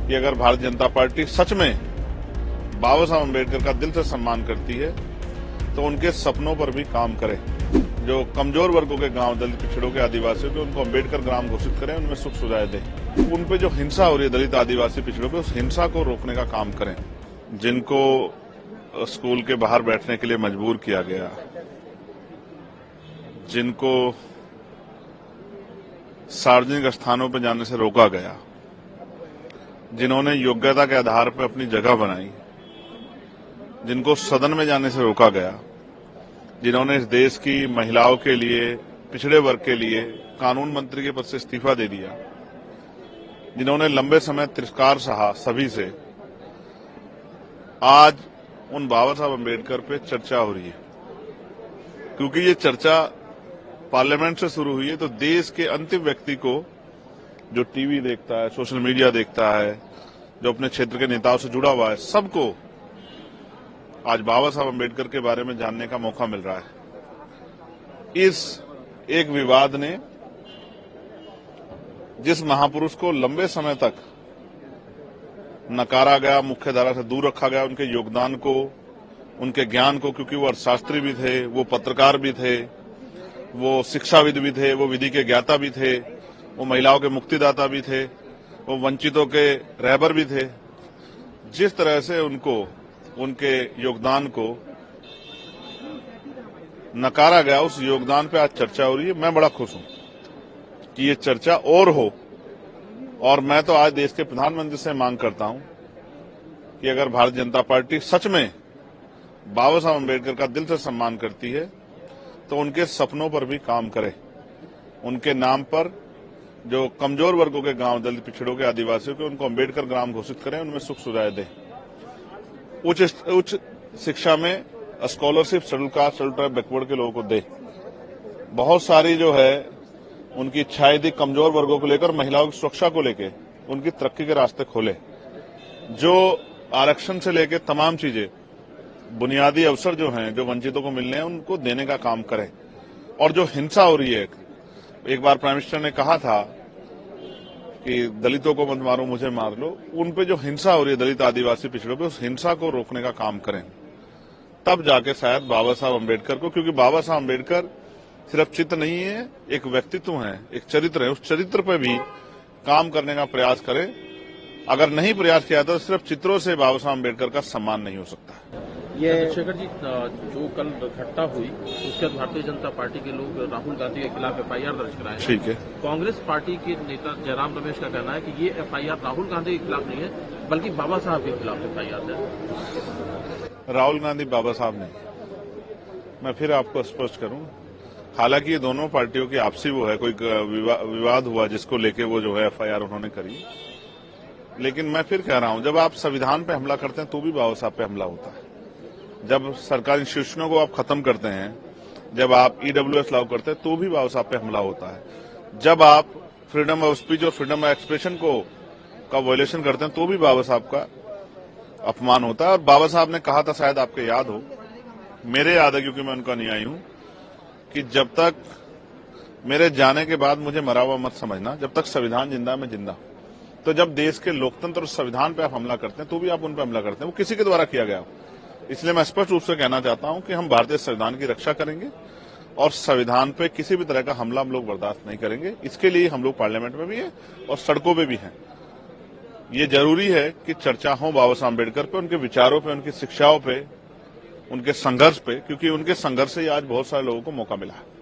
कि अगर भारतीय जनता पार्टी सच में बाबा साहब अम्बेडकर का दिल से सम्मान करती है तो उनके सपनों पर भी काम करे। जो कमजोर वर्गों के गांव, दलित पिछड़ों के, आदिवासियों के, उनको अम्बेडकर ग्राम घोषित करें, उनमें सुख सुविधाएं दें। उन पे जो हिंसा हो रही है दलित आदिवासी पिछड़ों पे, उस हिंसा को रोकने का काम करें। जिनको स्कूल के बाहर बैठने के लिए मजबूर किया गया, जिनको सार्वजनिक स्थानों पर जाने से रोका गया, जिन्होंने योग्यता के आधार पर अपनी जगह बनाई, जिनको सदन में जाने से रोका गया, जिन्होंने इस देश की महिलाओं के लिए, पिछड़े वर्ग के लिए कानून मंत्री के पद से इस्तीफा दे दिया, जिन्होंने लंबे समय तिरस्कार सहा सभी से, आज उन बाबा साहब अम्बेडकर पे चर्चा हो रही है। क्योंकि ये चर्चा पार्लियामेंट से शुरू हुई है तो देश के अंतिम व्यक्ति को, जो टीवी देखता है, सोशल मीडिया देखता है, जो अपने क्षेत्र के नेताओं से जुड़ा हुआ है, सबको आज बाबा साहब अम्बेडकर के बारे में जानने का मौका मिल रहा है। इस एक विवाद ने जिस महापुरुष को लंबे समय तक नकारा गया, मुख्यधारा से दूर रखा गया, उनके योगदान को, उनके ज्ञान को, क्योंकि वो अर्थशास्त्री भी थे, वो पत्रकार भी थे, वो शिक्षाविद भी थे, वो विधि के ज्ञाता भी थे, वो महिलाओं के मुक्तिदाता भी थे, वो वंचितों के रहबर भी थे। जिस तरह से उनको, उनके योगदान को नकारा गया, उस योगदान पे आज चर्चा हो रही है। मैं बड़ा खुश हूं कि ये चर्चा और हो, और मैं तो आज देश के प्रधानमंत्री से मांग करता हूं कि अगर भारतीय जनता पार्टी सच में बाबा साहब अम्बेडकर का दिल से सम्मान करती है तो उनके सपनों पर भी काम करे। उनके नाम पर जो कमजोर वर्गों के गांव, दलित पिछड़ों के, आदिवासियों के, उनको अम्बेडकर ग्राम घोषित करें, उनमें सुख सुविधाएं दें। उच्च शिक्षा में scholarship schedule caste, schedule tribe, backward के लोगों को दे। बहुत सारी जो है उनकी इच्छाएं थी कमजोर वर्गों को लेकर, महिलाओं की सुरक्षा को लेकर, उनकी तरक्की के रास्ते खोले। जो आरक्षण से लेकर तमाम चीजें, बुनियादी अवसर जो हैं, जो वंचितों को मिलने हैं, उनको देने का काम करें। और जो हिंसा हो रही है, एक बार प्राइम मिनिस्टर ने कहा था कि दलितों को मत मारो, मुझे मार लो। उन पे जो हिंसा हो रही है दलित आदिवासी पिछड़ों पे, उस हिंसा को रोकने का काम करें। तब जाके शायद बाबा साहब अम्बेडकर को, क्योंकि बाबा साहब अम्बेडकर सिर्फ चित्र नहीं है, एक व्यक्तित्व है, एक चरित्र है, उस चरित्र पे भी काम करने का प्रयास करें। अगर नहीं प्रयास किया तो सिर्फ चित्रों से बाबा साहब अम्बेडकर का सम्मान नहीं हो सकता। ये चंद्रशेखर जी, जो कल घटना हुई उसके बाद भारतीय जनता पार्टी के लोग राहुल गांधी के खिलाफ एफआईआर दर्ज कराए। ठीक है। कांग्रेस पार्टी के नेता जयराम रमेश का कहना है कि ये एफआईआर राहुल गांधी के खिलाफ नहीं है, बल्कि बाबा साहब के खिलाफ एफआईआर है। राहुल गांधी बाबा साहब नहीं। मैं फिर आपको स्पष्ट करूं, हालांकि ये दोनों पार्टियों की आपसी वो है, कोई विवाद हुआ जिसको लेके वो जो है एफआईआर उन्होंने करी। लेकिन मैं फिर कह रहा हूं, जब आप संविधान पे हमला करते हैं तो भी बाबा साहब पे हमला होता है। जब सरकारी इंस्टीट्यूशनों को आप खत्म करते हैं, जब आप ईडब्ल्यूएस लागू करते हैं तो भी बाबा साहब पे हमला होता है। जब आप फ्रीडम ऑफ स्पीच और फ्रीडम ऑफ एक्सप्रेशन का वायलेशन करते हैं तो भी बाबा साहब का अपमान होता है। और बाबा साहब ने कहा था, शायद आपको याद हो, मेरे याद है क्योंकि मैं उनका अनुयायी हूं, कि जब तक मेरे जाने के बाद मुझे मरा हुआ मत समझना, जब तक संविधान जिंदा मैं जिंदा। तो जब देश के लोकतंत्र और संविधान पे आप हमला करते हैं तो भी आप उन पर हमला करते हैं, वो किसी के द्वारा किया गया। इसलिए मैं स्पष्ट रूप से कहना चाहता हूं कि हम भारतीय संविधान की रक्षा करेंगे और संविधान पे किसी भी तरह का हमला हम लोग बर्दाश्त नहीं करेंगे। इसके लिए हम लोग पार्लियामेंट में भी हैं और सड़कों पे भी हैं। ये जरूरी है कि चर्चा हो बाबा साहब अम्बेडकर पे, उनके विचारों पे, उनकी शिक्षाओं पे, उनके संघर्ष पे, क्योंकि उनके संघर्ष से आज बहुत सारे लोगों को मौका मिला है।